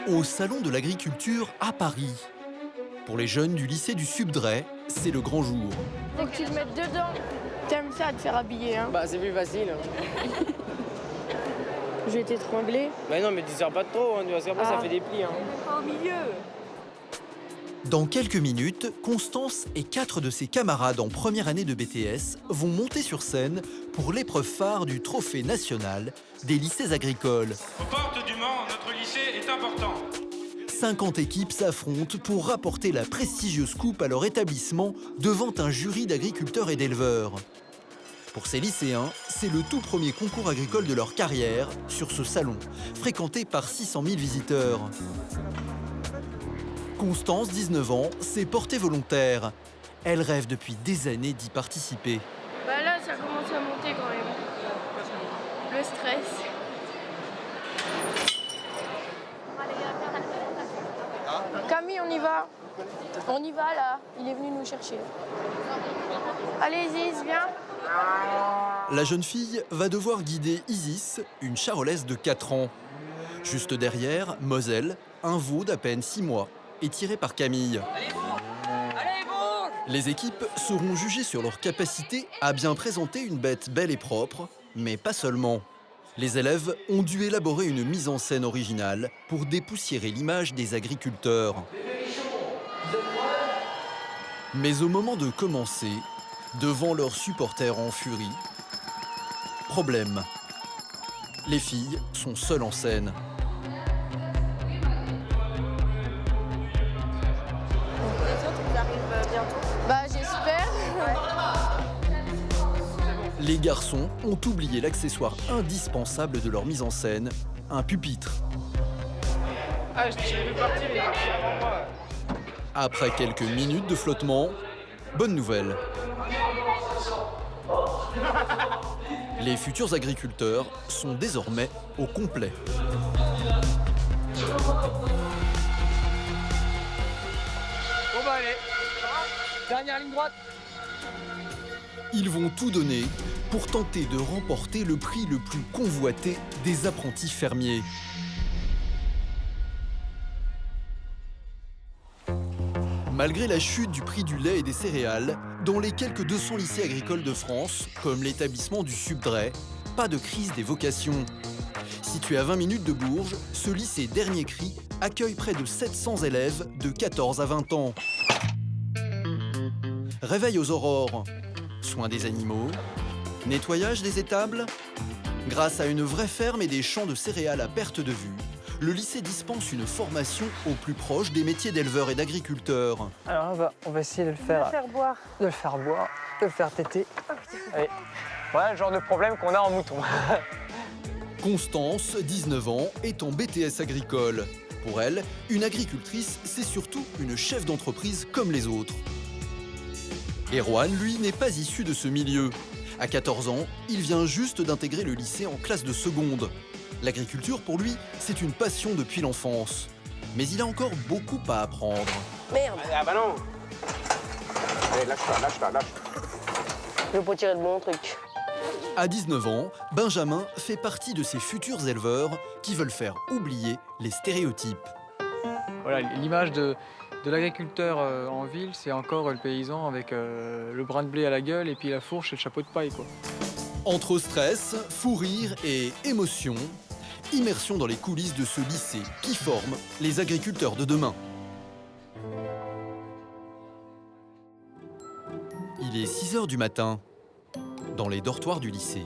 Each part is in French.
Au Salon de l'Agriculture à Paris. Pour les jeunes du lycée du Subdret, c'est le grand jour. Faut que tu le mettes dedans. T'aimes ça, te faire habiller, hein? Bah c'est plus facile. Je vais t'étrangler. Bah non mais tu sers pas trop, hein, parce qu'après ça fait des plis. Hein. Pas au milieu. Dans quelques minutes, Constance et 4 de ses camarades en première année de BTS vont monter sur scène pour l'épreuve phare du trophée national des lycées agricoles. Aux portes du Mans, notre lycée est important. 50 équipes s'affrontent pour rapporter la prestigieuse coupe à leur établissement devant un jury d'agriculteurs et d'éleveurs. Pour ces lycéens, c'est le tout premier concours agricole de leur carrière sur ce salon, fréquenté par 600 000 visiteurs. Constance, 19 ans, s'est portée volontaire. Elle rêve depuis des années d'y participer. Bah là, ça commence à monter quand même. Le stress. Camille, on y va. On y va là. Il est venu nous chercher. Allez, Isis, viens. La jeune fille va devoir guider Isis, une charolaise de 4 ans. Juste derrière, Moselle, un veau d'à peine 6 mois, est tiré par Camille. Les équipes seront jugées sur leur capacité à bien présenter une bête belle et propre, mais pas seulement. Les élèves ont dû élaborer une mise en scène originale pour dépoussiérer l'image des agriculteurs. Mais au moment de commencer, devant leurs supporters en furie, problème. Les filles sont seules en scène. Les autres, ils arrivent bientôt. Bah, j'espère. Les garçons ont oublié l'accessoire indispensable de leur mise en scène, un pupitre. Ah je t'ai vu partir, il est parti avant moi. Après quelques minutes de flottement, bonne nouvelle. Les futurs agriculteurs sont désormais au complet. Bon bah allez, dernière ligne droite. Ils vont tout donner pour tenter de remporter le prix le plus convoité des apprentis fermiers. Malgré la chute du prix du lait et des céréales, dans les quelques 200 lycées agricoles de France, comme l'établissement du Subdret, pas de crise des vocations. Situé à 20 minutes de Bourges, ce lycée Dernier Cri accueille près de 700 élèves de 14 à 20 ans. Réveil aux aurores, soins des animaux, nettoyage des étables. Grâce à une vraie ferme et des champs de céréales à perte de vue, le lycée dispense une formation au plus proche des métiers d'éleveurs et d'agriculteurs. Alors on va essayer de le faire. boire. De le faire boire, de le faire téter. Allez. Voilà le genre de problème qu'on a en mouton. Constance, 19 ans, est en BTS agricole. Pour elle, une agricultrice, c'est surtout une chef d'entreprise comme les autres. Erwan, lui, n'est pas issu de ce milieu. À 14 ans, il vient juste d'intégrer le lycée en classe de seconde. L'agriculture, pour lui, c'est une passion depuis l'enfance. Mais il a encore beaucoup à apprendre. Merde. Ah bah non. Allez, lâche-toi. Je vais pas tirer de mon truc. À 19 ans, Benjamin fait partie de ces futurs éleveurs qui veulent faire oublier les stéréotypes. Voilà, l'image de l'agriculteur en ville, c'est encore le paysan avec le brin de blé à la gueule et puis la fourche et le chapeau de paille, quoi. Entre stress, fou rire et émotion, immersion dans les coulisses de ce lycée qui forme les agriculteurs de demain. Il est 6 h du matin. Dans les dortoirs du lycée,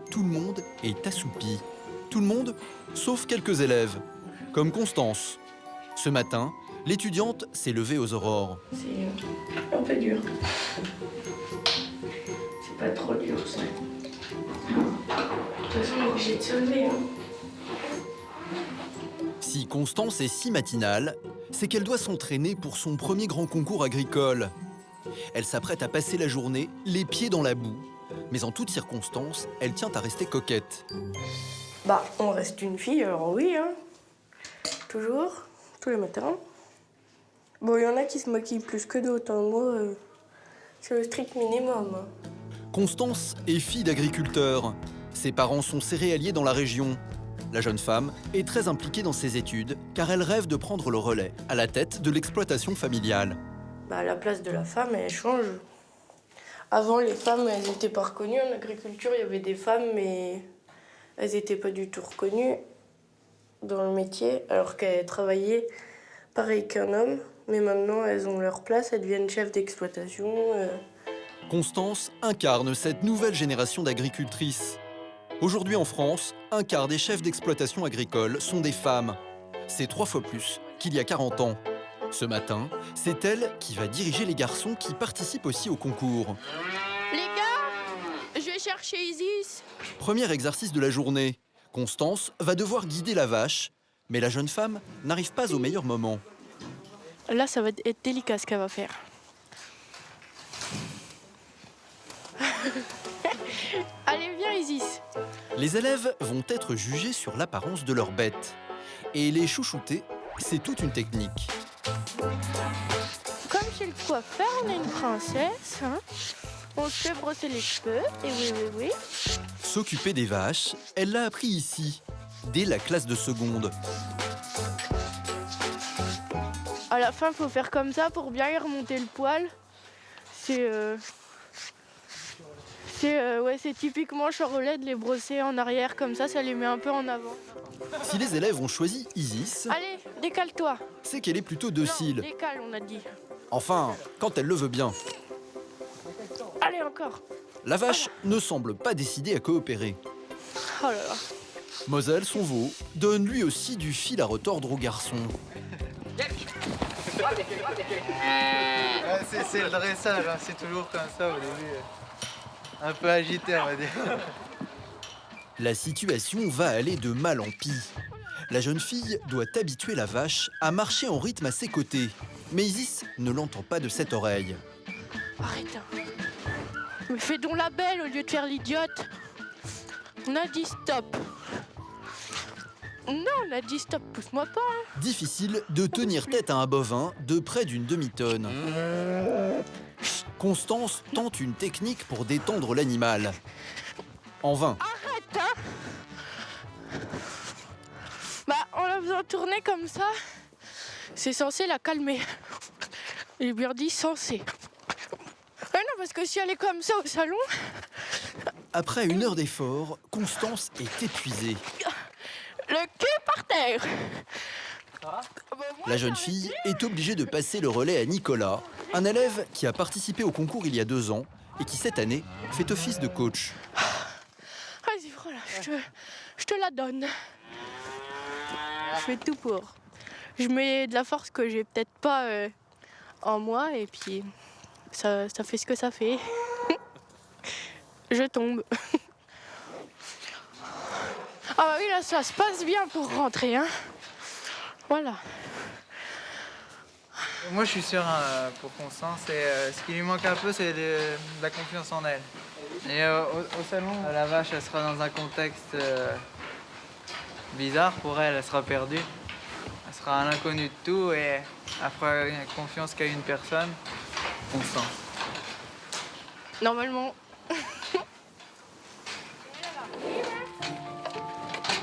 tout le monde est assoupi. Tout le monde, sauf quelques élèves, comme Constance. Ce matin, l'étudiante s'est levée aux aurores. C'est un peu dur. C'est pas trop dur, ça. De toute façon, on est obligé de se lever. Si Constance est si matinale, c'est qu'elle doit s'entraîner pour son premier grand concours agricole. Elle s'apprête à passer la journée les pieds dans la boue. Mais en toutes circonstances, elle tient à rester coquette. Bah, on reste une fille, alors oui, hein. Toujours, tous les matins. Bon, il y en a qui se maquillent plus que d'autres, hein. Moi, c'est le strict minimum. Constance est fille d'agriculteur. Ses parents sont céréaliers dans la région. La jeune femme est très impliquée dans ses études car elle rêve de prendre le relais à la tête de l'exploitation familiale. La place de la femme, elle change. Avant, les femmes, elles n'étaient pas reconnues. En agriculture, il y avait des femmes, mais elles n'étaient pas du tout reconnues dans le métier, alors qu'elles travaillaient pareil qu'un homme. Mais maintenant, elles ont leur place, elles deviennent chefs d'exploitation. Constance incarne cette nouvelle génération d'agricultrices. Aujourd'hui en France, un quart des chefs d'exploitation agricole sont des femmes. C'est 3 fois plus qu'il y a 40 ans. Ce matin, c'est elle qui va diriger les garçons qui participent aussi au concours. Les gars, je vais chercher Isis. Premier exercice de la journée. Constance va devoir guider la vache, mais la jeune femme n'arrive pas au meilleur moment. Là, ça va être délicat ce qu'elle va faire. Allez, viens Isis. Les élèves vont être jugés sur l'apparence de leur bête. Et les chouchouter, c'est toute une technique. Comme chez le coiffeur, on est une princesse. Hein, on se fait brosser les cheveux. Et oui. S'occuper des vaches, elle l'a appris ici, dès la classe de seconde. À la fin, il faut faire comme ça pour bien y remonter le poil. C'est typiquement charolais de les brosser en arrière comme ça les met un peu en avant. Si les élèves ont choisi Isis, Allez, décale-toi. c'est qu'elle est plutôt Non, docile. décale, on a dit. Enfin, quand elle le veut bien. Allez, encore. La vache ne semble pas décidée à coopérer. Oh là là. Moselle, son veau, donne lui aussi du fil à retordre aux garçons. C'est le dressage, hein. C'est toujours comme ça au début. Un peu agité, on va dire. La situation va aller de mal en pis. La jeune fille doit habituer la vache à marcher en rythme à ses côtés. Mais Isis ne l'entend pas de cette oreille. Arrête. Mais fais donc la belle au lieu de faire l'idiote. On a dit stop. Non, on a dit stop, pousse-moi pas. Hein. Difficile de tenir tête à un bovin de près d'une demi-tonne. Constance tente une technique pour détendre l'animal. En vain. Arrête, hein. En la faisant tourner comme ça, c'est censé la calmer. Il lui a dit censé. Ah non, parce que si elle est comme ça au salon... Après 1 heure d'effort, Constance est épuisée. Le cul par terre. La jeune fille est obligée de passer le relais à Nicolas, un élève qui a participé au concours il y a 2 ans et qui cette année fait office de coach. Vas-y, voilà, je te la donne. Je fais tout pour. Je mets de la force que j'ai peut-être pas en moi et puis ça fait ce que ça fait. Je tombe. Ah bah oui, là, ça se passe bien pour rentrer, hein. Voilà. Moi, je suis sûr pour Constance, ce qui lui manque un peu, c'est de la confiance en elle. Et au salon, la vache, elle sera dans un contexte bizarre pour elle, elle sera perdue. Elle sera à l'inconnu de tout et elle fera confiance qu'à une personne, Constance. Normalement.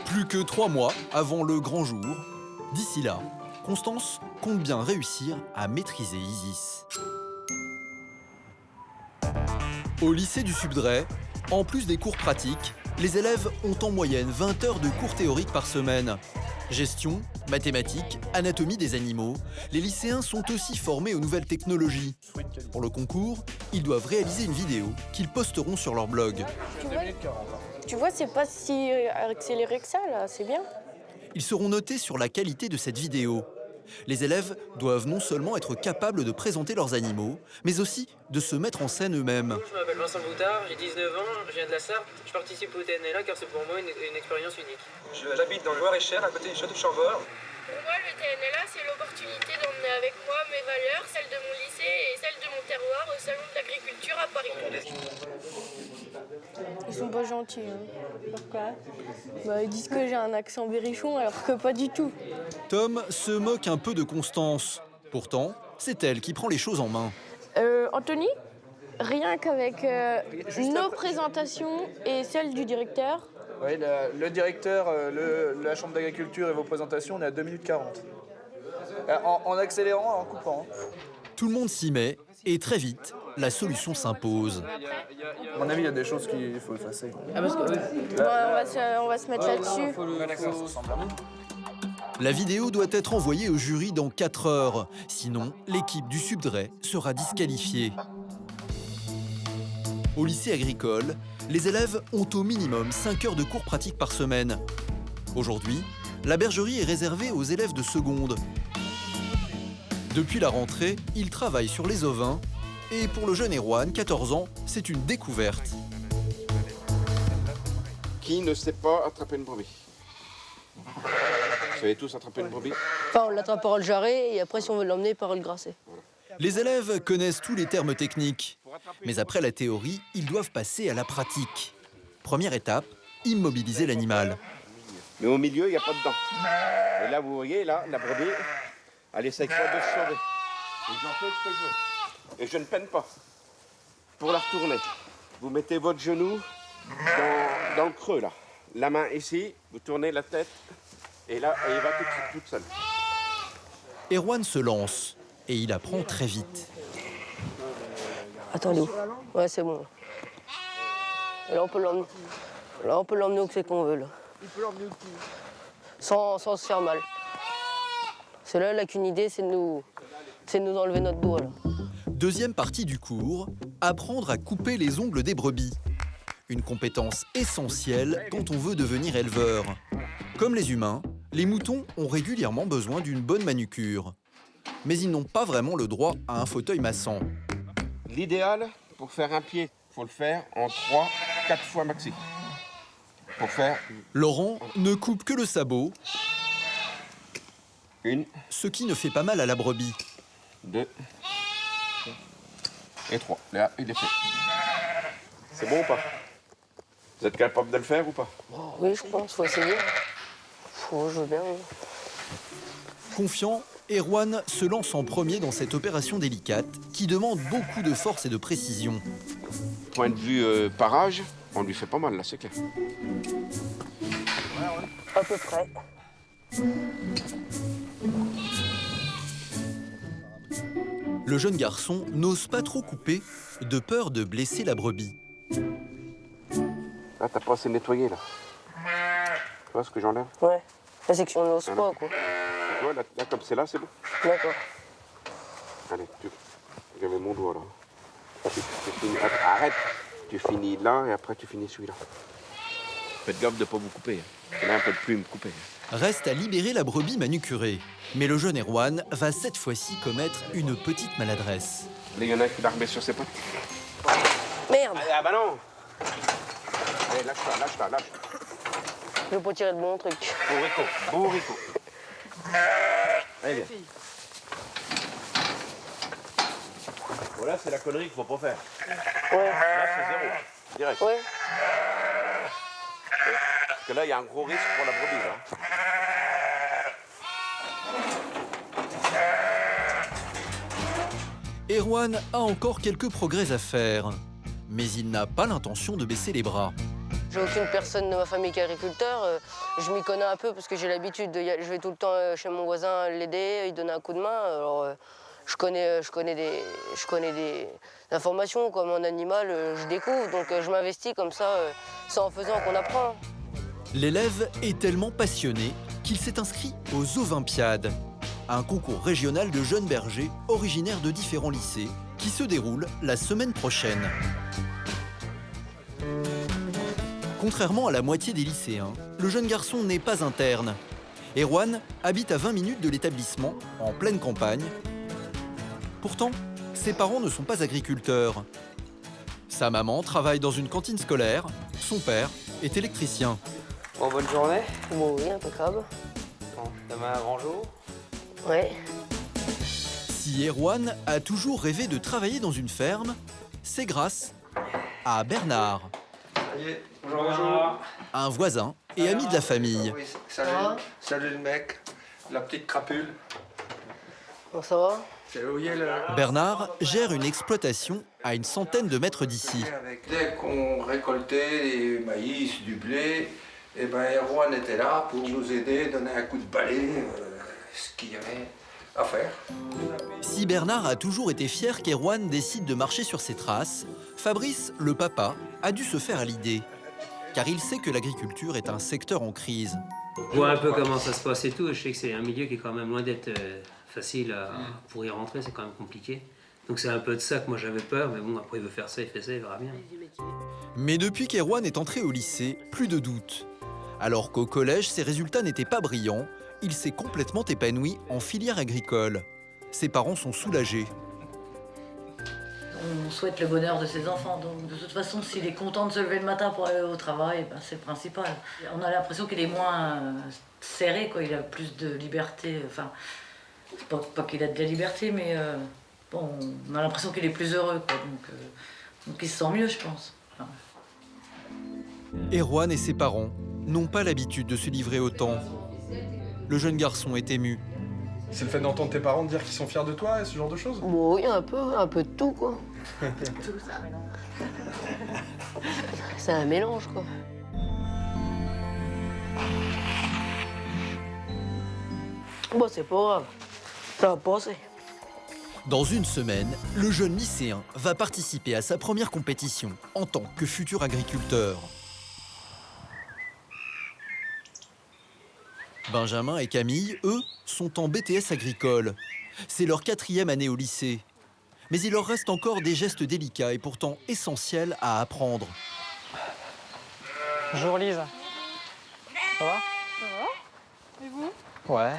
Plus que 3 mois avant le grand jour. D'ici là, Constance compte bien réussir à maîtriser Isis. Au lycée du Subdray, en plus des cours pratiques, les élèves ont en moyenne 20 heures de cours théoriques par semaine. Gestion, mathématiques, anatomie des animaux, les lycéens sont aussi formés aux nouvelles technologies. Pour le concours, ils doivent réaliser une vidéo qu'ils posteront sur leur blog. Tu vois, c'est pas si accéléré que ça, là, c'est bien. Ils seront notés sur la qualité de cette vidéo. Les élèves doivent non seulement être capables de présenter leurs animaux, mais aussi de se mettre en scène eux-mêmes. Je m'appelle Vincent Boutard, j'ai 19 ans, je viens de la Sarthe. Je participe au TNLA car c'est pour moi une expérience unique. J'habite dans le Loir-et-Cher, à côté du château de Chambord. Pour moi, le TNLA, c'est l'opportunité d'emmener avec moi mes valeurs, celles de mon lycée et celles de mon terroir au Salon de l'Agriculture à Paris. Ils sont pas gentils, hein. Pourquoi ? Ils disent que j'ai un accent berrichon alors que pas du tout. Tom se moque un peu de Constance. Pourtant, c'est elle qui prend les choses en main. Anthony, rien qu'avec nos présentations et celles du directeur, Oui, le directeur, la chambre d'agriculture et vos présentations, on est à 2 minutes 40. En accélérant, en coupant. Tout le monde s'y met et très vite, la solution s'impose. À mon avis, il y a des choses qu'il faut effacer. on va se mettre là-dessus. La vidéo doit être envoyée au jury dans 4 heures. Sinon, l'équipe du Subdray sera disqualifiée. Au lycée agricole, les élèves ont au minimum 5 heures de cours pratiques par semaine. Aujourd'hui, la bergerie est réservée aux élèves de seconde. Depuis la rentrée, ils travaillent sur les ovins. Et pour le jeune Erwan, 14 ans, c'est une découverte. Qui ne sait pas attraper une brebis? Vous savez tous attraper une brebis? Enfin, on l'attrape par le jarret et après, si on veut l'emmener, par le grasser. Les élèves connaissent tous les termes techniques. Mais après la théorie, ils doivent passer à la pratique. Première étape, immobiliser l'animal. Mais au milieu, il n'y a pas de dents. Et là, vous voyez, là, la brebis, elle essaie de se sauver. Et j'en fais ce que je veux. Et je ne peine pas. Pour la retourner, vous mettez votre genou dans le creux, là. La main ici, vous tournez la tête, et là, elle va toute seule. Erwan se lance, et il apprend très vite. Attends, Léo. Ouais, c'est bon. Et là, on peut l'emmener. Là, on peut l'emmener où c'est qu'on veut, là. Il peut l'emmener où tu veux. Sans se faire mal. C'est là, qu'une idée, c'est de nous enlever notre doigt, là. Deuxième partie du cours, apprendre à couper les ongles des brebis. Une compétence essentielle quand on veut devenir éleveur. Comme les humains, les moutons ont régulièrement besoin d'une bonne manucure. Mais ils n'ont pas vraiment le droit à un fauteuil massant. L'idéal, pour faire un pied, il faut le faire en 3-4 fois maxi. Pour faire Laurent ne coupe que le sabot, une, ce qui ne fait pas mal à la brebis. 2 et 3. Là, il est fait. C'est bon ou pas? Vous êtes capable de le faire ou pas? Oui, je pense, faut essayer. Je veux bien. Confiant, Erwan se lance en premier dans cette opération délicate qui demande beaucoup de force et de précision. Point de vue parage, on lui fait pas mal là, c'est clair. À peu près. Le jeune garçon n'ose pas trop couper, de peur de blesser la brebis. Là, t'as pas assez nettoyé là. Tu vois ce que j'enlève? Ouais. La section n'ose pas, quoi. Tu vois, là, comme c'est là, c'est bon. D'accord. Allez, j'avais mon doigt là. Tu finis, arrête, tu finis là et après tu finis celui-là. Faites gaffe de pas vous couper. Là, un peu de plume coupée. Reste à libérer la brebis manucurée. Mais le jeune Erwan va cette fois-ci commettre une petite maladresse. Là, il y en a un qui l'a remis sur ses pattes. Merde. Ah bah non. Allez, lâche-toi. Je vais pas tirer de mon truc. Bourrico. Allez, viens. Voilà, c'est la connerie qu'il faut pas faire. Ouais. Là, c'est 0. Direct. Ouais. Parce que là, il y a un gros risque pour la brebis, là. Erwan a encore quelques progrès à faire. Mais il n'a pas l'intention de baisser les bras. J'ai aucune personne de ma famille qui est agriculteur. Je m'y connais un peu parce que j'ai l'habitude. Je vais tout le temps chez mon voisin l'aider, lui donner un coup de main. Alors, je connais des informations comme un animal, je découvre. Donc je m'investis comme ça, c'est en faisant qu'on apprend. L'élève est tellement passionné qu'il s'est inscrit aux Ovimpiades, un concours régional de jeunes bergers originaires de différents lycées qui se déroule la semaine prochaine. Contrairement à la moitié des lycéens, le jeune garçon n'est pas interne. Erwan habite à 20 minutes de l'établissement, en pleine campagne. Pourtant, ses parents ne sont pas agriculteurs. Sa maman travaille dans une cantine scolaire, son père est électricien. Bon, bonne journée. Bon, oui, impeccable. Bon, demain un grand jour. Ouais. Si Erwan a toujours rêvé de travailler dans une ferme, c'est grâce à Bernard, Bonjour. un voisin et ami de la famille. Oui, salut le mec, la petite crapule. Bon, ça va? C'est où il est le... Bernard gère une exploitation à une centaine de mètres d'ici. Dès qu'on récoltait des maïs, du blé, Et ben Erwan était là pour nous aider, donner un coup de balai, ce qu'il y avait à faire. Si Bernard a toujours été fier qu'Erwan décide de marcher sur ses traces, Fabrice, le papa, a dû se faire à l'idée. Car il sait que l'agriculture est un secteur en crise. Je vois un peu comment ça se passe et tout. Je sais que c'est un milieu qui est quand même loin d'être facile pour y rentrer, c'est quand même compliqué. Donc c'est un peu de ça que moi j'avais peur, mais bon, après il veut faire ça, il fait ça, il verra bien. Mais depuis qu'Erwan est entré au lycée, plus de doute. Alors qu'au collège, ses résultats n'étaient pas brillants, il s'est complètement épanoui en filière agricole. Ses parents sont soulagés. On souhaite le bonheur de ses enfants, donc de toute façon, s'il est content de se lever le matin pour aller au travail, ben, c'est le principal. On a l'impression qu'il est moins serré, quoi. Il a plus de liberté, enfin, pas qu'il a de la liberté, mais bon, on a l'impression qu'il est plus heureux, quoi. Donc il se sent mieux, je pense. Enfin. Erwan et ses parents n'ont pas l'habitude de se livrer autant. Le jeune garçon est ému. C'est le fait d'entendre tes parents te dire qu'ils sont fiers de toi et ce genre de choses? Bon, oui, un peu de tout, quoi. Tout ça, mais non. C'est un mélange, quoi. Bon, c'est pas grave. Ça va passer. Dans une semaine, le jeune lycéen va participer à sa première compétition en tant que futur agriculteur. Benjamin et Camille, eux, sont en BTS agricole. C'est leur 4e année au lycée. Mais il leur reste encore des gestes délicats et pourtant essentiels à apprendre. Bonjour Lise. Ça va? Ça va? Et vous? Ouais.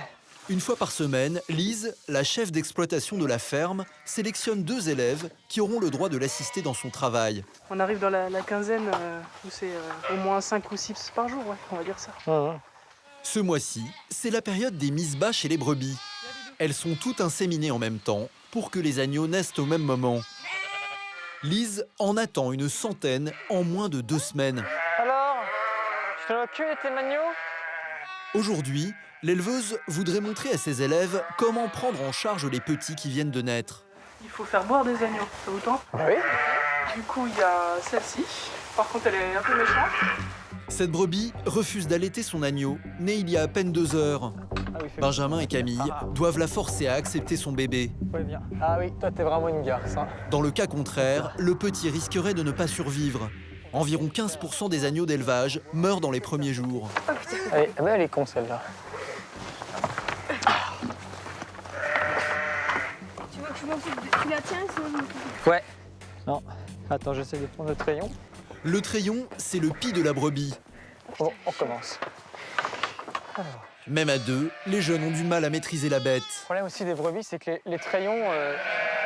Une fois par semaine, Lise, la chef d'exploitation de la ferme, sélectionne 2 élèves qui auront le droit de l'assister dans son travail. On arrive dans la quinzaine où c'est au moins 5 ou 6 par jour, ouais, on va dire ça. Ce mois-ci, c'est la période des mises bas chez les brebis. Elles sont toutes inséminées en même temps pour que les agneaux naissent au même moment. Lise en attend une centaine en moins de 2 semaines. Alors, je te l'occupe tes agneaux? Aujourd'hui, l'éleveuse voudrait montrer à ses élèves comment prendre en charge les petits qui viennent de naître. Il faut faire boire des agneaux, ça vous tente? Oui. Du coup, il y a celle-ci. Par contre, elle est un peu méchante. Cette brebis refuse d'allaiter son agneau, né il y a à peine 2 heures. Benjamin et Camille doivent la forcer à accepter son bébé. Ouais, bien. Ah oui, toi t'es vraiment une garce. Hein. Dans le cas contraire, le petit risquerait de ne pas survivre. Environ 15% des agneaux d'élevage meurent dans les premiers jours. Allez, elle est con celle-là. Tu veux que je m'occupe tu la tiens sinon je m'occupe. Ouais. Non. Attends, j'essaie de prendre le crayon. Le crayon, c'est le pis de la brebis. Bon, on commence. Alors. Même à 2, les jeunes ont du mal à maîtriser la bête. Le problème aussi des brebis, c'est que les trayons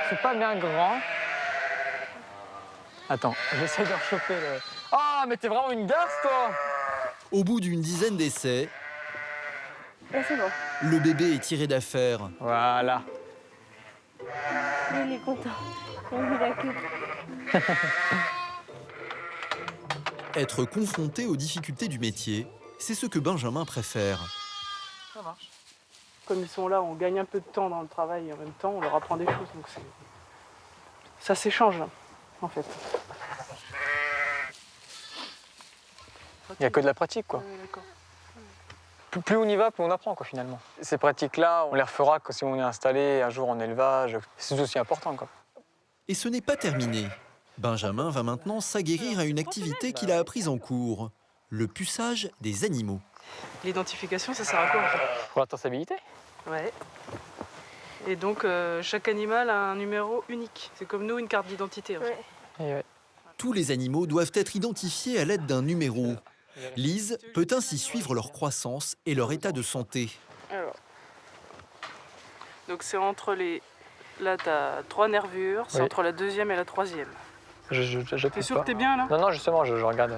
sont pas bien grands. Attends, j'essaie de rechoper le... Ah, mais t'es vraiment une garce, toi! Au bout d'une dizaine d'essais, C'est bon. le bébé est tiré d'affaire. Voilà. Il est content. Il a vu la queue. Être confronté aux difficultés du métier, c'est ce que Benjamin préfère. Ça marche. Comme ils sont là, on gagne un peu de temps dans le travail et en même temps, on leur apprend des choses. Donc ça s'échange, en fait. Il n'y a que de la pratique, quoi. Oui, d'accord. Plus on y va, plus on apprend, quoi, finalement. Ces pratiques-là, on les refera que si on est installé un jour en élevage. C'est aussi important, quoi. Et ce n'est pas terminé. Benjamin va maintenant s'aguerrir à une activité qu'il a apprise en cours, le puçage des animaux. L'identification, ça sert à quoi, en fait? Pour la traçabilité. Ouais. Et donc, chaque animal a un numéro unique. C'est comme nous, une carte d'identité. En fait. Et ouais. Tous les animaux doivent être identifiés à l'aide d'un numéro. Lise peut ainsi suivre leur croissance et leur état de santé. Alors. Donc, c'est entre les... Là, tu as 3 nervures. C'est entre la 2e et la 3e. T'es sûr que t'es bien, là? Non, justement, je regarde.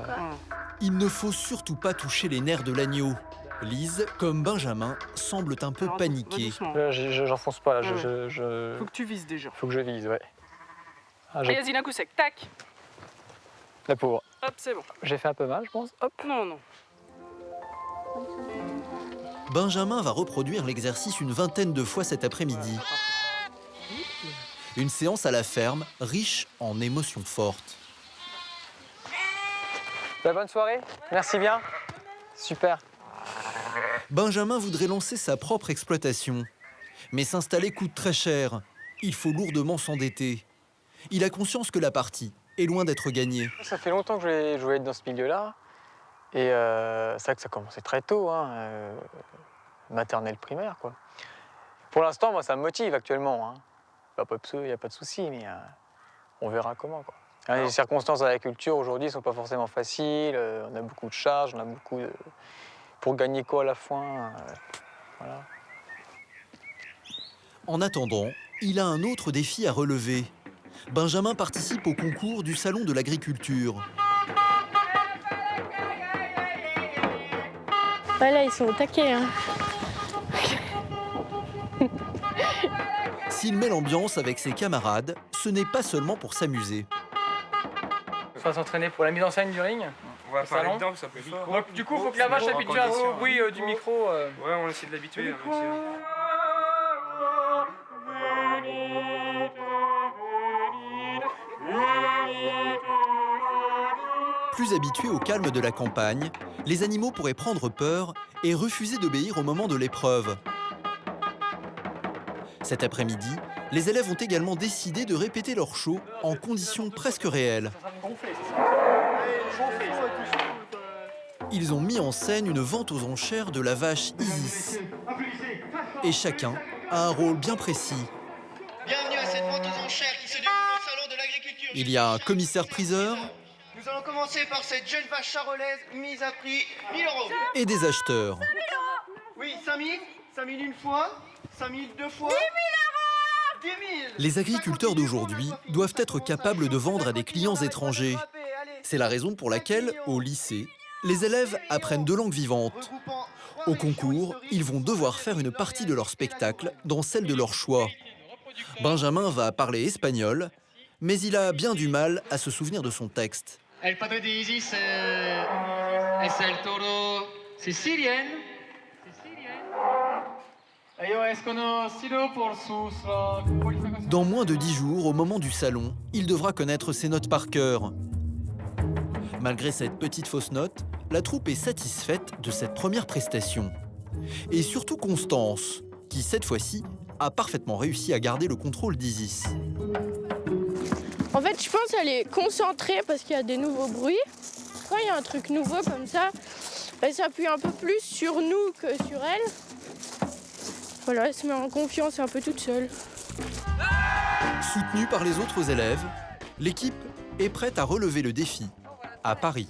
Il ne faut surtout pas toucher les nerfs de l'agneau. Lise, comme Benjamin, semblent un peu paniqués. J'enfonce pas, là. Faut que tu vises, déjà. Faut que je vise, ouais. Allez, vas-y, d'un coup sec. Tac! La pauvre. Hop, c'est bon. J'ai fait un peu mal, je pense. Hop. Non. Benjamin va reproduire l'exercice une vingtaine de fois cet après-midi. Une séance à la ferme, riche en émotions fortes. Bonne soirée, merci bien. Super. Benjamin voudrait lancer sa propre exploitation. Mais s'installer coûte très cher. Il faut lourdement s'endetter. Il a conscience que la partie est loin d'être gagnée. Ça fait longtemps que je voulais être dans ce milieu-là. Et c'est vrai que ça a commencé très tôt, hein, maternelle, primaire, quoi. Pour l'instant, moi, ça me motive actuellement. Hein. Il n'y a pas de souci, mais on verra comment, quoi. Les circonstances à la culture aujourd'hui ne sont pas forcément faciles. On a beaucoup de charges, on a beaucoup de... Pour gagner quoi à la fin, voilà. En attendant, il a un autre défi à relever. Benjamin participe au concours du Salon de l'Agriculture. Voilà, ils sont au taquet. Hein. S'il met l'ambiance avec ses camarades, ce n'est pas seulement pour s'amuser. Il faut s'entraîner pour la mise en scène du ring. On va parler dedans, ça peut être fort. Donc, du coup, il faut que la vache s'habitue au bruit du micro. Ouais, on va essayer de l'habituer. Plus habitués au calme de la campagne, les animaux pourraient prendre peur et refuser d'obéir au moment de l'épreuve. Cet après-midi, les élèves ont également décidé de répéter leur show en conditions presque réelles. Ils ont mis en scène une vente aux enchères de la vache Isis. Et chacun a un rôle bien précis. Bienvenue à cette vente aux enchères qui se déroule au Salon de l'Agriculture. Il y a un commissaire-priseur. Nous allons commencer par cette jeune vache charolaise mise à prix 1 000 €. Et des acheteurs. Oui, 5 000, 5 000 une fois, 5 000 deux fois. 10 000 €. 10 000. Les agriculteurs d'aujourd'hui doivent être capables de vendre à des clients étrangers. C'est la raison pour laquelle, au lycée, les élèves apprennent 2 langues vivantes. Au concours, ils vont devoir faire une partie de leur spectacle dans celle de leur choix. Benjamin va parler espagnol, mais il a bien du mal à se souvenir de son texte. El padre de Isis es el toro sicilien. Dans moins de 10 jours, au moment du salon, il devra connaître ses notes par cœur. Malgré cette petite fausse note, la troupe est satisfaite de cette première prestation. Et surtout Constance, qui cette fois-ci a parfaitement réussi à garder le contrôle d'Isis. En fait, je pense qu'elle est concentrée parce qu'il y a des nouveaux bruits. Quand il y a un truc nouveau comme ça, elle s'appuie un peu plus sur nous que sur elle. Voilà, elle se met en confiance un peu toute seule. Soutenue par les autres élèves, l'équipe est prête à relever le défi à Paris.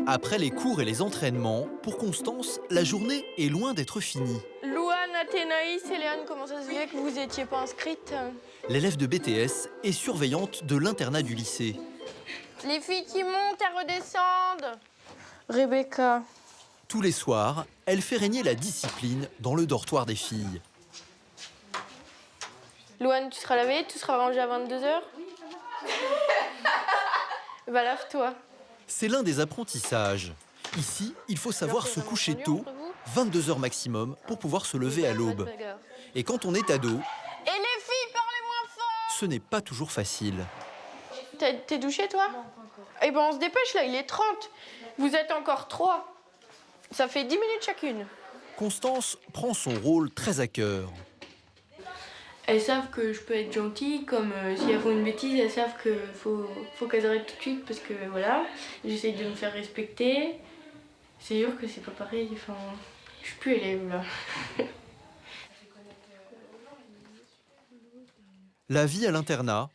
Après les cours et les entraînements, pour Constance, la journée est loin d'être finie. Louane, Athénaïs et Léane, comment ça se fait que vous n'étiez pas inscrites? L'élève de BTS est surveillante de l'internat du lycée. Les filles qui montent, elles redescendent. Rebecca. Tous les soirs, elle fait régner la discipline dans le dortoir des filles. Louane, tu seras lavée, tu seras rangée à 22 h. Bah lave-toi. C'est l'un des apprentissages. Ici, il faut savoir se coucher tôt, 22 h maximum, pour pouvoir se lever à l'aube. Et quand on est ado, et les filles, parlez moins fort. Ce n'est pas toujours facile. T'es douché, toi? Non, pas encore. Eh ben, on se dépêche, là, il est 30. Vous êtes encore 3. Ça fait 10 minutes chacune. Constance prend son rôle très à cœur. Elles savent que je peux être gentille, comme si elles font une bêtise, elles savent qu'il faut qu'elles arrêtent tout de suite parce que voilà, j'essaye de me faire respecter. C'est sûr que c'est pas pareil, enfin, je suis plus élève là. La vie à l'internat,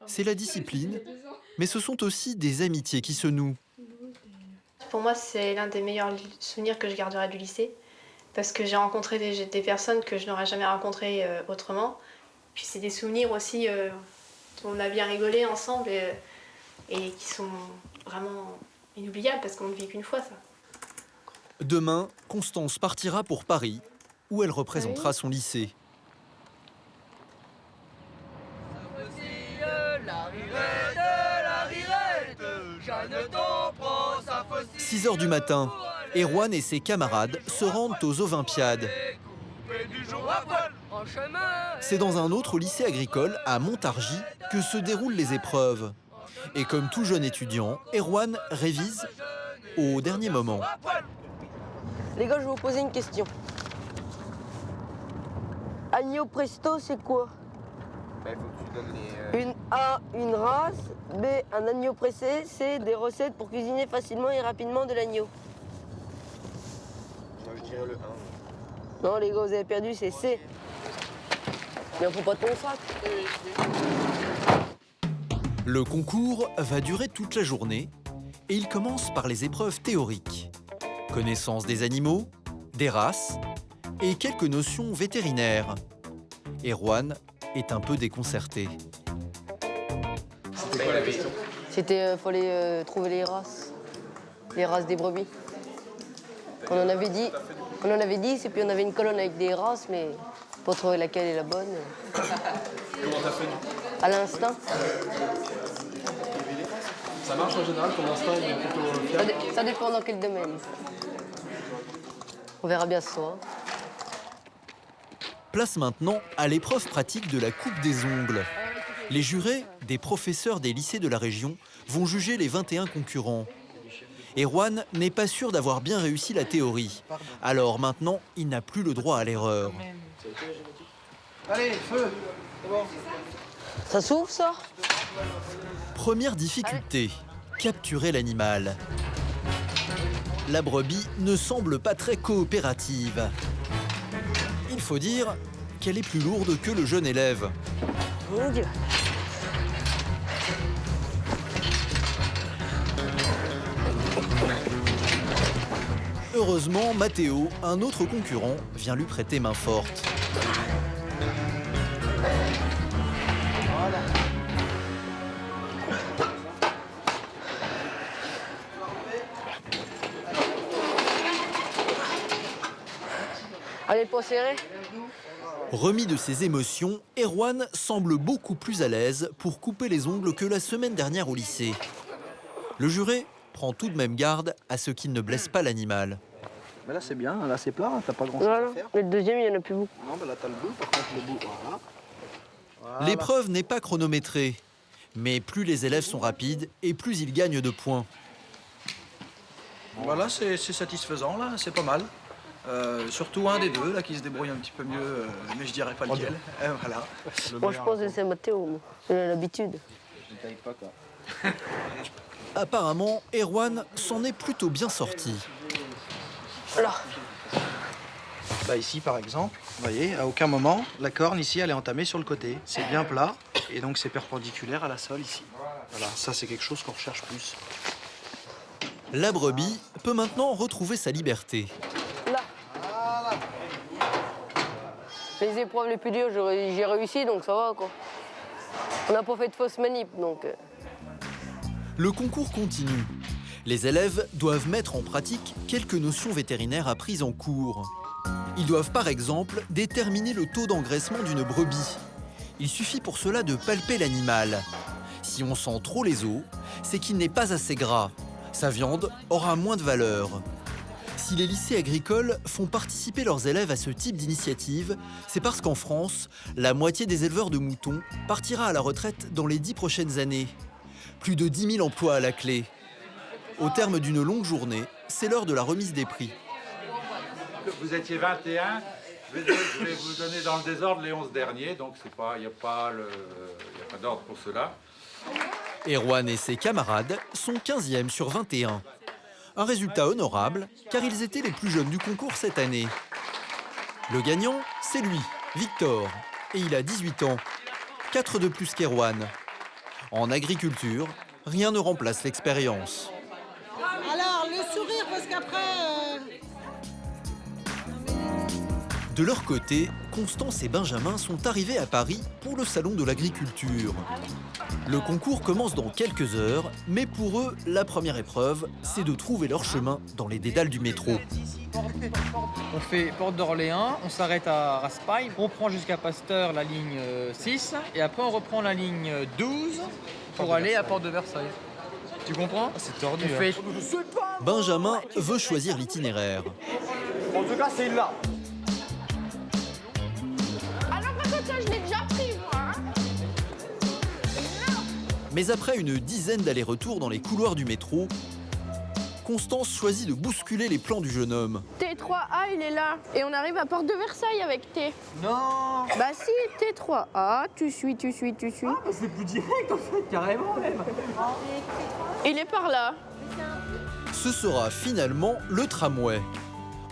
c'est la discipline, mais ce sont aussi des amitiés qui se nouent. Pour moi, c'est l'un des meilleurs souvenirs que je garderai du lycée, parce que j'ai rencontré des personnes que je n'aurais jamais rencontrées autrement. Puis c'est des souvenirs aussi où on a bien rigolé ensemble et qui sont vraiment inoubliables, parce qu'on ne vit qu'une fois, ça. Demain, Constance partira pour Paris, où elle représentera son lycée. 6 h du matin, Erwan et ses camarades se rendent aux Olympiades. C'est dans un autre lycée agricole, à Montargis, que se déroulent les épreuves. Et comme tout jeune étudiant, Erwan révise au dernier moment. Les gars, je vais vous poser une question. Agneau presto, c'est quoi? Il faut que tu donnes les... Une race. B, un agneau pressé. C, des recettes pour cuisiner facilement et rapidement de l'agneau. Je dirais le 1. Non, les gars, vous avez perdu, c'est C. Mais faut pas ton sac. Le concours va durer toute la journée et il commence par les épreuves théoriques. Connaissance des animaux, des races et quelques notions vétérinaires. Erwan est un peu déconcerté. C'était quoi la question? C'était, fallait trouver les races des brebis. On en avait 10, et puis on avait une colonne avec des races, mais pour trouver laquelle est la bonne. Comment t'as fait? À l'instinct. Ça marche en général, ton instinct il est plutôt fiable? Ça dépend dans quel domaine. On verra bien ce soir. Place maintenant à l'épreuve pratique de la coupe des ongles. Les jurés, des professeurs des lycées de la région, vont juger les 21 concurrents. Erwan n'est pas sûr d'avoir bien réussi la théorie. Alors maintenant, il n'a plus le droit à l'erreur. Allez, feu. C'est bon. Ça s'ouvre, ça? Première difficulté, capturer l'animal. La brebis ne semble pas très coopérative. Il faut dire qu'elle est plus lourde que le jeune élève. Mon Dieu. Heureusement, Mathéo, un autre concurrent, vient lui prêter main forte. Voilà. Allez, pas serré. Remis de ses émotions, Erwan semble beaucoup plus à l'aise pour couper les ongles que la semaine dernière au lycée. Le juré prend tout de même garde à ce qu'il ne blesse pas l'animal. Mais là c'est bien, là c'est plat, t'as pas grand chose à faire. Le deuxième, il n'y en a plus beaucoup. Non, bah là t'as le bout, par contre le bout, voilà. L'épreuve n'est pas chronométrée, mais plus les élèves sont rapides et plus ils gagnent de points. Voilà, c'est satisfaisant, là, c'est pas mal. Surtout un des deux, là, qui se débrouille un petit peu mieux, mais je dirais pas lequel. Voilà. Moi, je pense que c'est Mathéo, j'ai l'habitude. Je ne taille pas, quoi. Apparemment, Erwan s'en est plutôt bien sorti. Là. Bah ici, par exemple, vous voyez, à aucun moment, la corne, ici, elle est entamée sur le côté. C'est bien plat, et donc c'est perpendiculaire à la sole, ici. Voilà, ça, c'est quelque chose qu'on recherche plus. La brebis peut maintenant retrouver sa liberté. Là. Les épreuves les plus dures, j'ai réussi, donc ça va, quoi. On n'a pas fait de fausse manip, donc... Le concours continue. Les élèves doivent mettre en pratique quelques notions vétérinaires apprises en cours. Ils doivent par exemple déterminer le taux d'engraissement d'une brebis. Il suffit pour cela de palper l'animal. Si on sent trop les os, c'est qu'il n'est pas assez gras. Sa viande aura moins de valeur. Si les lycées agricoles font participer leurs élèves à ce type d'initiative, c'est parce qu'en France, la moitié des éleveurs de moutons partira à la retraite dans les 10 prochaines années. Plus de 10 000 emplois à la clé. Au terme d'une longue journée, c'est l'heure de la remise des prix. Vous étiez 21, je vais vous donner dans le désordre les 11 derniers, donc il n'y a pas d'ordre pour cela. Erwan et ses camarades sont 15e sur 21. Un résultat honorable, car ils étaient les plus jeunes du concours cette année. Le gagnant, c'est lui, Victor, et il a 18 ans, 4 de plus qu'Erwan. En agriculture, rien ne remplace l'expérience. Alors, le sourire, parce qu'après... De leur côté, Constance et Benjamin sont arrivés à Paris pour le salon de l'agriculture. Le concours commence dans quelques heures, mais pour eux, la première épreuve, c'est de trouver leur chemin dans les dédales du métro. On fait Porte d'Orléans, on s'arrête à Raspail, on prend jusqu'à Pasteur la ligne 6, et après on reprend la ligne 12 pour aller à Porte de Versailles. Tu comprends? C'est tordu. Benjamin veut choisir l'itinéraire. En tout cas, c'est là. Alors, par contre, ça, je l'ai déjà pris, moi. Mais après une dizaine d'allers-retours dans les couloirs du métro, Constance choisit de bousculer les plans du jeune homme. T3A, il est là. Et on arrive à Porte de Versailles avec T. Non. Bah si, T3A, tu suis. Ah, bah c'est plus direct en fait, carrément même. Il est par là. Ce sera finalement le tramway.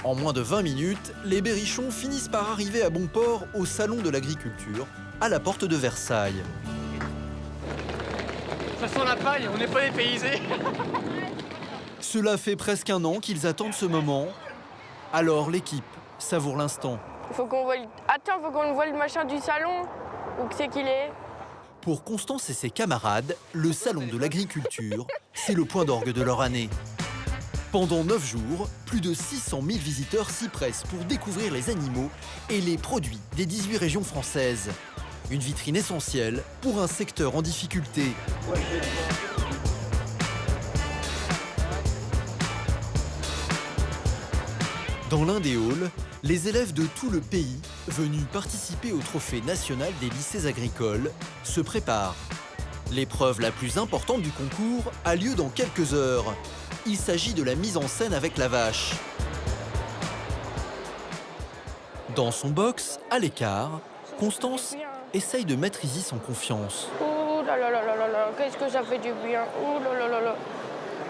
En moins de 20 minutes, les Berrichons finissent par arriver à bon port au Salon de l'Agriculture, à la Porte de Versailles. Ça sent la paille, on n'est pas dépaysés. Cela fait presque un an qu'ils attendent ce moment. Alors l'équipe savoure l'instant. Faut qu'on voit Attends, faut qu'on voit le machin du salon. Où que c'est qu'il est? Pour Constance et ses camarades, le Salon de l'Agriculture, c'est le point d'orgue de leur année. Pendant 9 jours, plus de 600 000 visiteurs s'y pressent pour découvrir les animaux et les produits des 18 régions françaises. Une vitrine essentielle pour un secteur en difficulté. Dans l'un des halls, les élèves de tout le pays, venus participer au trophée national des lycées agricoles, se préparent. L'épreuve la plus importante du concours a lieu dans quelques heures. Il s'agit de la mise en scène avec la vache. Dans son box, à l'écart, Constance essaye de mettre Isis en confiance. Oh là là là là là là, qu'est-ce que ça fait du bien. Oh là là là là.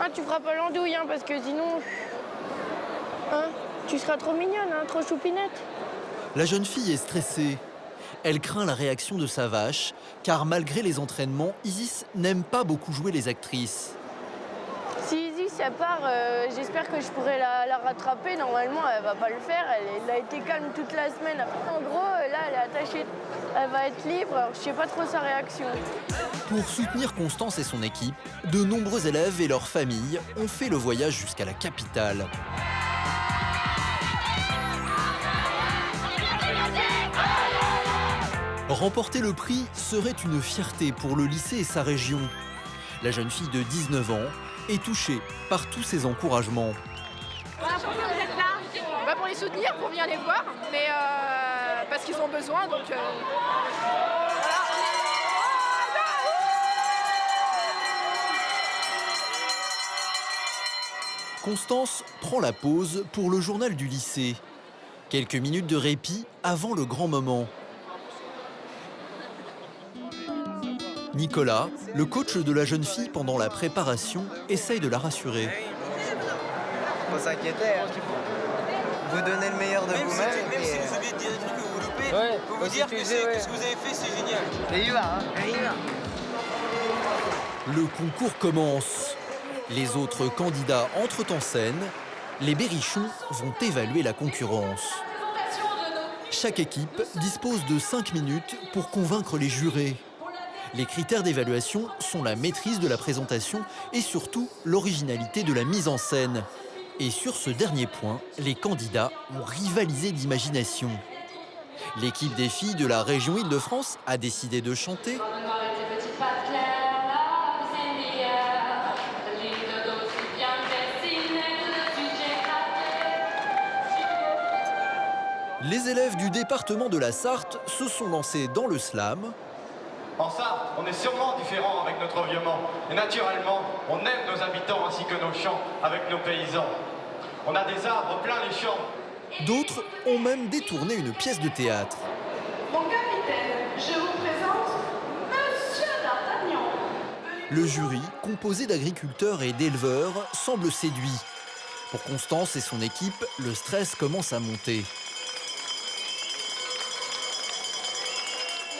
Ah, tu feras pas l'andouille, hein, parce que sinon... Hein, tu seras trop mignonne, hein, trop choupinette. La jeune fille est stressée. Elle craint la réaction de sa vache, car malgré les entraînements, Isis n'aime pas beaucoup jouer les actrices. Si Isis, elle part, j'espère que je pourrai la rattraper. Normalement, elle va pas le faire. Elle a été calme toute la semaine. En gros, là, elle est attachée. Elle va être libre. Alors, je sais pas trop sa réaction. Pour soutenir Constance et son équipe, de nombreux élèves et leurs familles ont fait le voyage jusqu'à la capitale. Remporter le prix serait une fierté pour le lycée et sa région. La jeune fille de 19 ans est touchée par tous ces encouragements. Pourquoi vous êtes là? Pour les soutenir, pour venir les voir, mais parce qu'ils ont besoin, donc Constance prend la pause pour le journal du lycée. Quelques minutes de répit avant le grand moment. Nicolas, le coach de la jeune fille pendant la préparation, essaye de la rassurer. Faut s'inquiéter, hein. Vous donnez le meilleur de vous-même. Même si vous oubliez de dire des trucs que vous loupez, faut vous dire que ce que vous avez fait, c'est génial. Et il va, hein. Le concours commence. Les autres candidats entrent en scène. Les Berrichons vont évaluer la concurrence. Chaque équipe dispose de 5 minutes pour convaincre les jurés. Les critères d'évaluation sont la maîtrise de la présentation et surtout l'originalité de la mise en scène. Et sur ce dernier point, les candidats ont rivalisé d'imagination. L'équipe des filles de la région Île-de-France a décidé de chanter. Les élèves du département de la Sarthe se sont lancés dans le slam. En Sarthe, on est sûrement différent avec notre environnement. Et naturellement, on aime nos habitants ainsi que nos champs avec nos paysans. On a des arbres plein les champs. D'autres ont même détourné une pièce de théâtre. Mon capitaine, je vous présente Monsieur d'Artagnan. Le jury, composé d'agriculteurs et d'éleveurs, semble séduit. Pour Constance et son équipe, le stress commence à monter.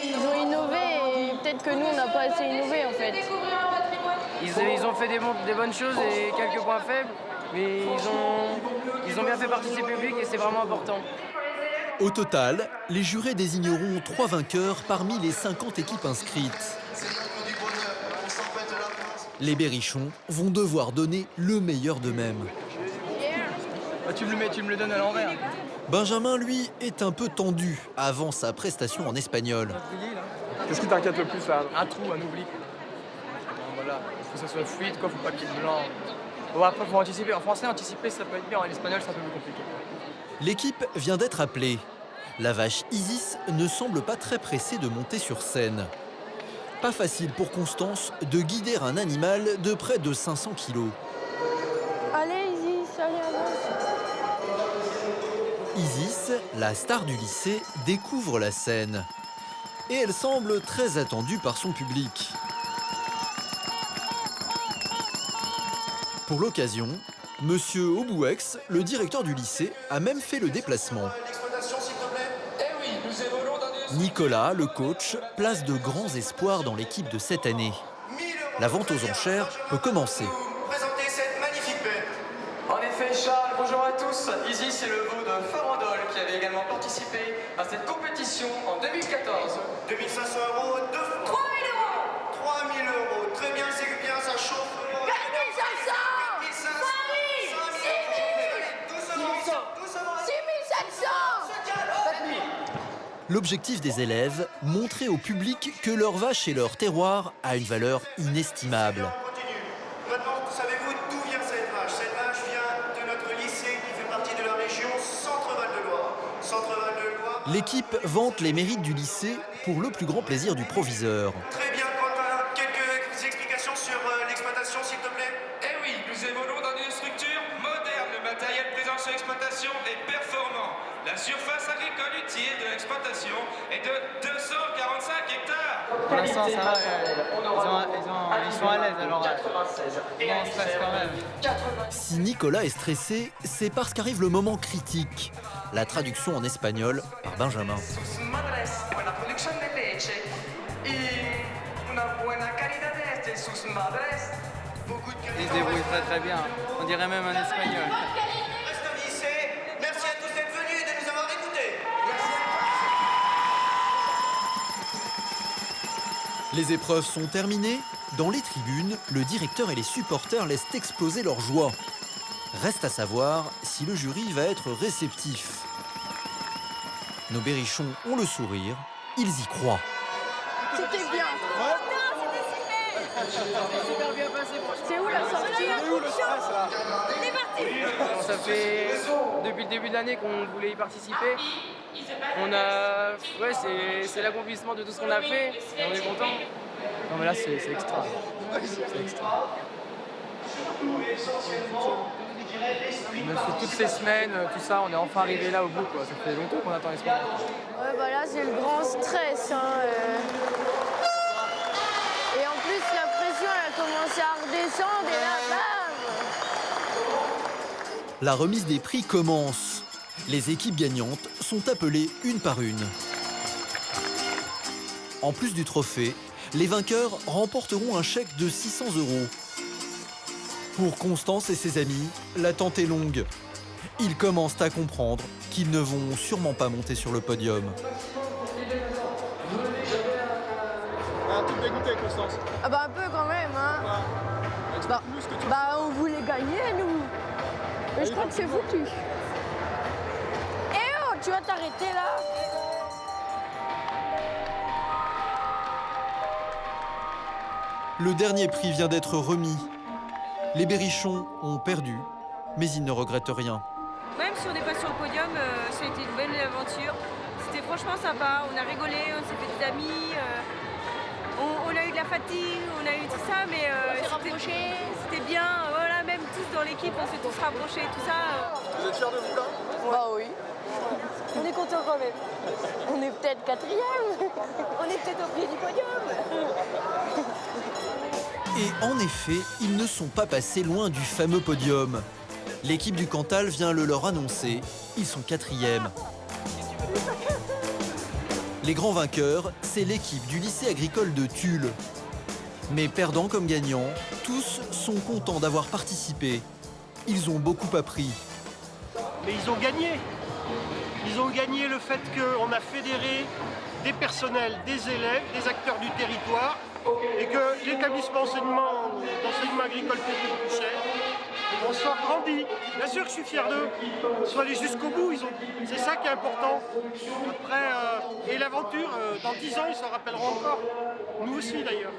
Ils ont innové et peut-être que nous, on n'a pas assez innové en fait. Ils ont fait des bonnes choses et quelques points faibles, mais ils ont bien fait participer le public et c'est vraiment important. Au total, les jurés désigneront 3 vainqueurs parmi les 50 équipes inscrites. Les Berrichons vont devoir donner le meilleur d'eux-mêmes. Tu me le donnes à l'envers. Benjamin, lui, est un peu tendu avant sa prestation en espagnol. Qu'est-ce qui t'inquiète le plus là? Un trou, un oubli. Voilà, faut que ça soit fluide, quoi, faut pas qu'il y ait de blanc. Bon, après, faut anticiper. En français, anticiper, ça peut être bien. En espagnol, c'est un peu plus compliqué. L'équipe vient d'être appelée. La vache Isis ne semble pas très pressée de monter sur scène. Pas facile pour Constance de guider un animal de près de 500 kilos. Allez, Isis, allez, avance. Isis, la star du lycée, découvre la scène. Et elle semble très attendue par son public. Pour l'occasion, Monsieur Aubouex, le directeur du lycée, a même fait le déplacement. Nicolas, le coach, place de grands espoirs dans l'équipe de cette année. La vente aux enchères peut commencer. Présenter cette magnifique bête. En effet, Charles, bonjour à tous. Isis, c'est le veau de Farandole qui avait également participé à cette compétition en 2014. 2500 euros, 2 fois. 3000 euros. 3000 euros, très bien, c'est bien, ça chauffe. 4500 L'objectif des élèves, montrer au public que leur vache et leur terroir a une valeur inestimable. Maintenant, savez-vous d'où vient cette vache? Cette vache vient de notre lycée qui fait partie de la région Centre-Val de Loire. Centre-Val de Loire. L'équipe vante les mérites du lycée pour le plus grand plaisir du proviseur. Très bien, Quentin, quelques explications sur l'exploitation, s'il te plaît? Eh oui, nous évoluons dans une structure moderne. Le matériel présent sur l'exploitation est performant. La surface agricole utile de l'exploitation est de 245 hectares. Pour l'instant, ça va. Ils sont à l'aise, alors on stresse quand même. Si Nicolas est stressé, c'est parce qu'arrive le moment critique. La traduction en espagnol par Benjamin. Ils se débrouillent très très bien. On dirait même un espagnol. Merci à tous d'être venus et de nous avoir écoutés. Les épreuves sont terminées. Dans les tribunes, le directeur et les supporters laissent exploser leur joie. Reste à savoir si le jury va être réceptif. Nos berrichons ont le sourire, ils y croient. C'était bien. C'était super bien passé. C'est où la sortie? On est parti. Ça fait depuis le début de l'année qu'on voulait y participer. C'est l'accomplissement de tout ce qu'on a fait et on est content. Non mais là c'est extra. C'est extra. On a fait toutes ces semaines, tout ça, on est enfin arrivé là au bout quoi. Ça fait longtemps qu'on attend les semaines. Ouais, bah là, c'est le grand stress. Et en plus, la pression, elle a commencé à redescendre et là, bam! La remise des prix commence. Les équipes gagnantes sont appelées une par une. En plus du trophée, les vainqueurs remporteront un chèque de 600 €. Pour Constance et ses amis, l'attente est longue. Ils commencent à comprendre qu'ils ne vont sûrement pas monter sur le podium. Un truc dégoûté, Constance. Ah bah un peu quand même, hein. Bah on voulait gagner, nous. Mais je crois que c'est foutu. Eh oh, tu vas t'arrêter là? Le dernier prix vient d'être remis. Les berrichons ont perdu, mais ils ne regrettent rien. Même si on n'est pas sur le podium, ça a été une belle aventure. C'était franchement sympa, on a rigolé, on s'est fait des amis, on a eu de la fatigue, on a eu tout ça, mais c'était bien. Voilà, même tous dans l'équipe, on s'est tous rapprochés, tout ça. Vous êtes fiers de vous là? Bah oui. On est content quand même. On est peut-être 4e. On est peut-être au pied du podium. Et en effet, ils ne sont pas passés loin du fameux podium. L'équipe du Cantal vient le leur annoncer. Ils sont 4e. Les grands vainqueurs, c'est l'équipe du lycée agricole de Tulle. Mais perdants comme gagnants, tous sont contents d'avoir participé. Ils ont beaucoup appris. Mais ils ont gagné. Ils ont gagné le fait qu'on a fédéré des personnels, des élèves, des acteurs du territoire et que l'établissement d'enseignement agricole Pékin-Pouchet, on soit grandi. Bien sûr que je suis fier d'eux. Ils sont allés jusqu'au bout. C'est ça qui est important. Après, et l'aventure, dans 10 ans, ils s'en rappelleront encore. Nous aussi d'ailleurs.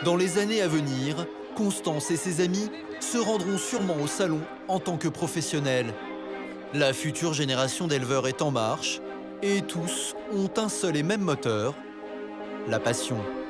Dans les années à venir, Constance et ses amis se rendront sûrement au salon en tant que professionnels. La future génération d'éleveurs est en marche et tous ont un seul et même moteur, la passion.